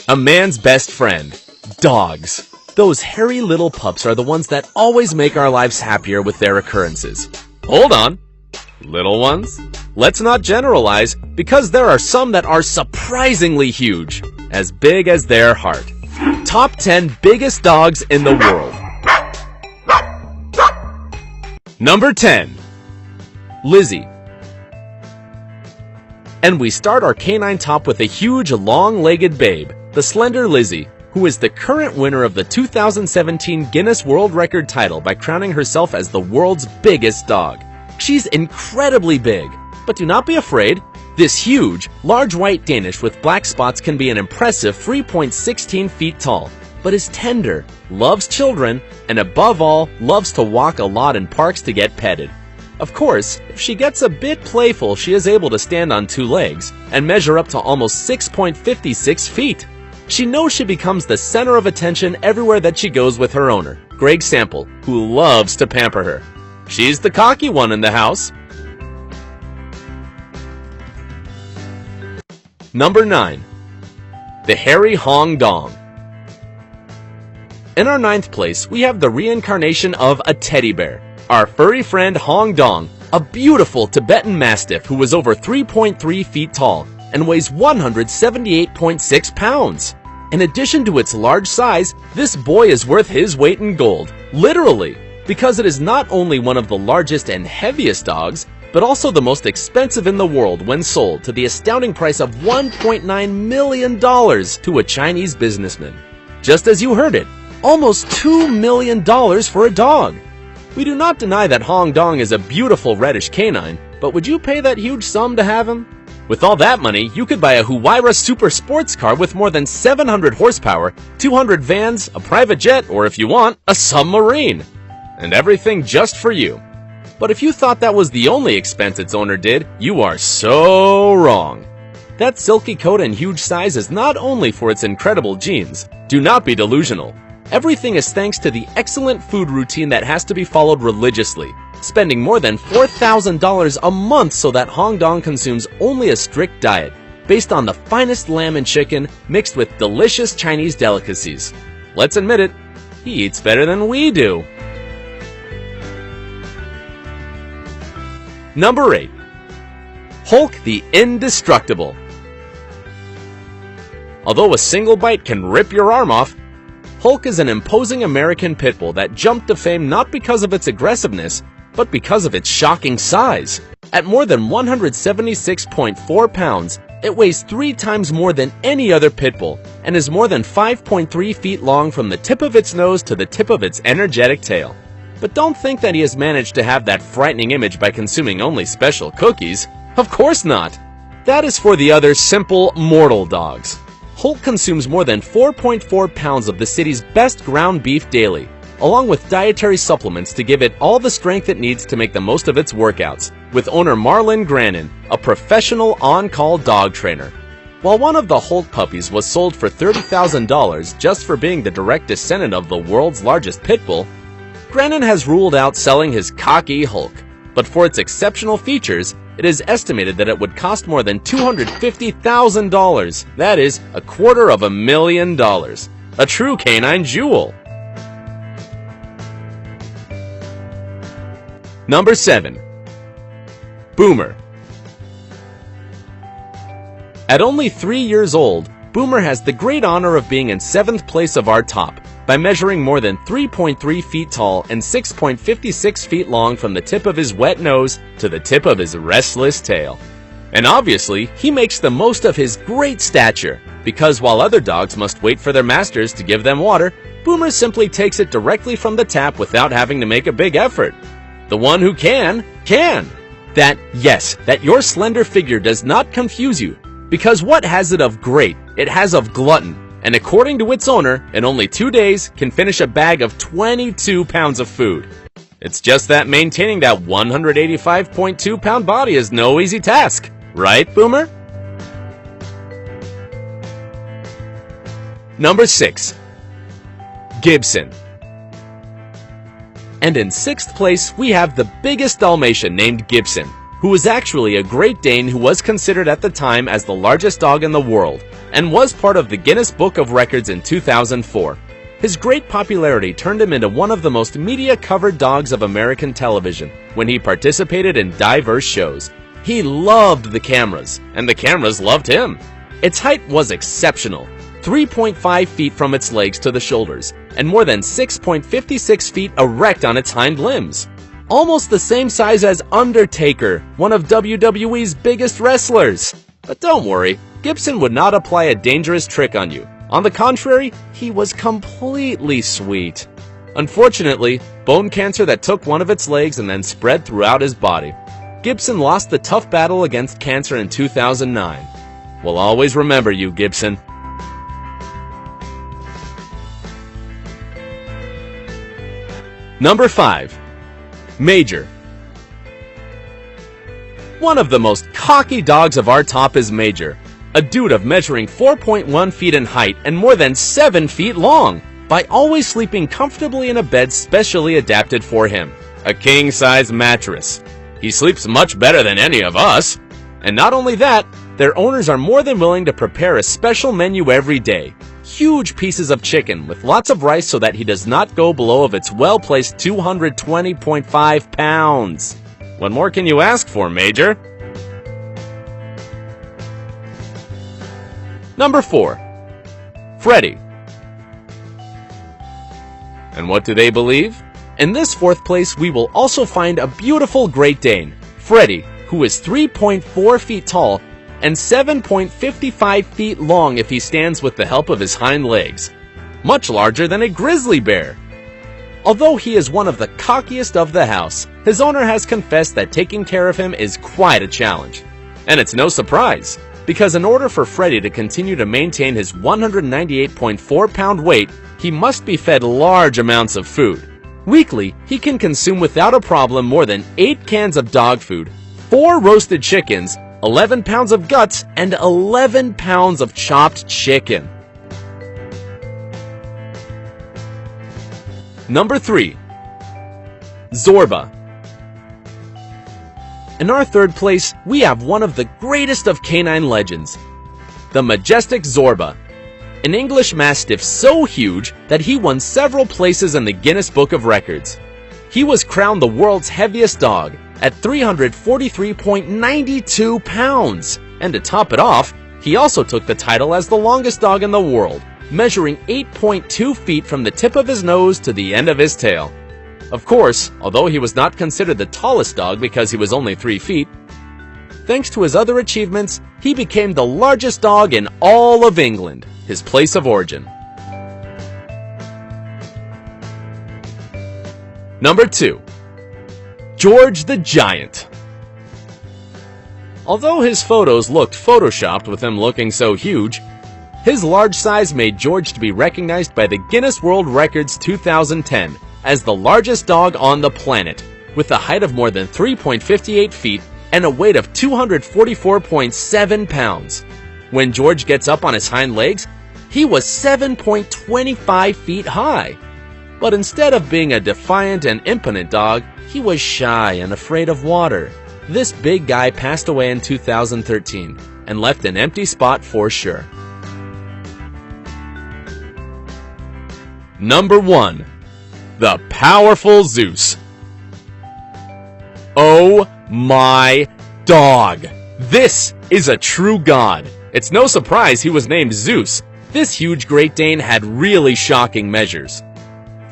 A man's best friend. Dogs. Those hairy little pups are the ones that always make our lives happier with their occurrences. Hold on. Little ones? Let's not generalize, because there are some that are surprisingly huge, as big as their heart. Top 10 biggest dogs in the world. Number 10. Lizzie. And we start our canine top with a huge, long-legged babe, the slender Lizzie, who is the current winner of the 2017 Guinness World Record title by crowning herself as the world's biggest dog. She's incredibly big, but do not be afraid. This huge, large white Danish with black spots can be an impressive 3.16 feet tall, but is tender, loves children, and above all, loves to walk a lot in parks to get petted. Of course, if she gets a bit playful, she is able to stand on 2 legs and measure up to almost 6.56 feet. She knows she becomes the center of attention everywhere that she goes with her owner, Greg Sample, who loves to pamper her. She's the cocky one in the house. Number 9. The hairy Hong Dong. In our 9th place, we have the reincarnation of a teddy bear, our furry friend Hong Dong, a beautiful Tibetan Mastiff who is over 3.3 feet tall and weighs 178.6 pounds. In addition to its large size, this boy is worth his weight in gold, literally, because it is not only one of the largest and heaviest dogs, but also the most expensive in the world when sold to the astounding price of $1.9 million to a Chinese businessman. Just as you heard it, almost $2 million for a dog. We do not deny that Hong Dong is a beautiful reddish canine, but would you pay that huge sum to have him? With all that money, you could buy a Huayra super sports car with more than 700 horsepower, 200 vans, a private jet, or if you want, a submarine. And everything just for you. But if you thought that was the only expense its owner did, you are so wrong. That silky coat and huge size is not only for its incredible genes. Do not be delusional. Everything is thanks to the excellent food routine that has to be followed religiously, spending more than $4,000 a month so that Hong Dong consumes only a strict diet, based on the finest lamb and chicken mixed with delicious Chinese delicacies. Let's admit it, he eats better than we do. Number 8. Hulk the Indestructible. Although a single bite can rip your arm off, Hulk is an imposing American pit bull that jumped to fame not because of its aggressiveness, but because of its shocking size. At more than 176.4 pounds, it weighs 3 times more than any other pit bull and is more than 5.3 feet long from the tip of its nose to the tip of its energetic tail. But don't think that he has managed to have that frightening image by consuming only special cookies. Of course not. That is for the other simple, mortal dogs. Hulk consumes more than 4.4 pounds of the city's best ground beef daily, along with dietary supplements to give it all the strength it needs to make the most of its workouts, with owner Marlon Grannon, a professional on-call dog trainer. While one of the Hulk puppies was sold for $30,000 just for being the direct descendant of the world's largest pit bull, Grannon has ruled out selling his cocky Hulk, but for its exceptional features, it is estimated that it would cost more than $250,000. That is, $250,000. A true canine jewel. Number 7. Boomer. At only 3 years old, Boomer has the great honor of being in 7th place of our top, by measuring more than 3.3 feet tall and 6.56 feet long from the tip of his wet nose to the tip of his restless tail. And obviously, he makes the most of his great stature, because while other dogs must wait for their masters to give them water, Boomer simply takes it directly from the tap without having to make a big effort. The one who can. That your slender figure does not confuse you, because what has it of great? It has of glutton. And according to its owner, in only 2 days, can finish a bag of 22 pounds of food. It's just that maintaining that 185.2 pound body is no easy task. Right, Boomer? Number 6. Gibson. And in 6th place, we have the biggest Dalmatian named Gibson, who was actually a Great Dane who was considered at the time as the largest dog in the world, and was part of the Guinness Book of Records in 2004. His great popularity turned him into one of the most media-covered dogs of American television when he participated in diverse shows. He loved the cameras, and the cameras loved him. Its height was exceptional, 3.5 feet from its legs to the shoulders, and more than 6.56 feet erect on its hind limbs. Almost the same size as Undertaker, one of WWE's biggest wrestlers. But don't worry, Gibson would not apply a dangerous trick on you. On the contrary, he was completely sweet. Unfortunately, bone cancer that took one of its legs and then spread throughout his body. Gibson lost the tough battle against cancer in 2009. We'll always remember you, Gibson. Number 5. Major. One of the most cocky dogs of our top is Major, a dude of measuring 4.1 feet in height and more than 7 feet long, by always sleeping comfortably in a bed specially adapted for him, a king-size mattress. He sleeps much better than any of us. And not only that, their owners are more than willing to prepare a special menu every day. Huge pieces of chicken with lots of rice so that he does not go below of its well-placed 220.5 pounds. What more can you ask for, Major? Number 4. Freddie. And what do they believe? In this 4th place, we will also find a beautiful Great Dane, Freddie, who is 3.4 feet tall and 7.55 feet long if he stands with the help of his hind legs, much larger than a grizzly bear. Although he is one of the cockiest of the house, his owner has confessed that taking care of him is quite a challenge. And it's no surprise, because in order for Freddie to continue to maintain his 198.4-pound weight, he must be fed large amounts of food. Weekly, he can consume without a problem more than 8 cans of dog food, 4 roasted chickens, 11 pounds of guts, and 11 pounds of chopped chicken. Number 3. Zorba. In our 3rd place, we have one of the greatest of canine legends, the majestic Zorba, an English Mastiff so huge that he won several places in the Guinness Book of Records. He was crowned the world's heaviest dog at 343.92 pounds, and to top it off, he also took the title as the longest dog in the world, measuring 8.2 feet from the tip of his nose to the end of his tail. Of course, although he was not considered the tallest dog because he was only 3 feet, thanks to his other achievements, he became the largest dog in all of England, his place of origin. Number 2. George the Giant. Although his photos looked photoshopped with him looking so huge, his large size made George to be recognized by the Guinness World Records 2010 as the largest dog on the planet, with a height of more than 3.58 feet and a weight of 244.7 pounds. When George gets up on his hind legs, he was 7.25 feet high. But instead of being a defiant and impotent dog, he was shy and afraid of water. This big guy passed away in 2013 and left an empty spot for sure. Number 1. The powerful Zeus. Oh my dog! This is a true god. It's no surprise he was named Zeus. This huge Great Dane had really shocking measures.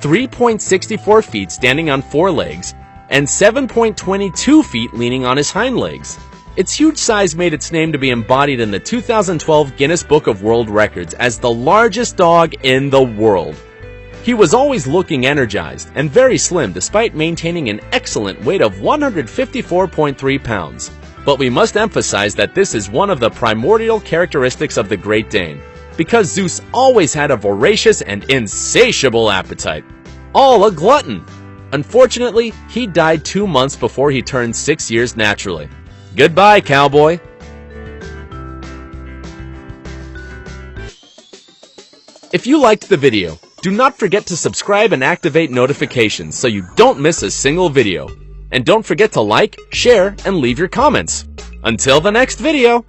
3.64 feet standing on 4 legs, and 7.22 feet leaning on his hind legs. Its huge size made its name to be embodied in the 2012 Guinness Book of World Records as the largest dog in the world. He was always looking energized and very slim despite maintaining an excellent weight of 154.3 pounds. But we must emphasize that this is one of the primordial characteristics of the Great Dane, because Zeus always had a voracious and insatiable appetite. All a glutton. Unfortunately, he died 2 months before he turned 6 years naturally. Goodbye, cowboy. If you liked the video, do not forget to subscribe and activate notifications so you don't miss a single video. And don't forget to like, share, and leave your comments. Until the next video!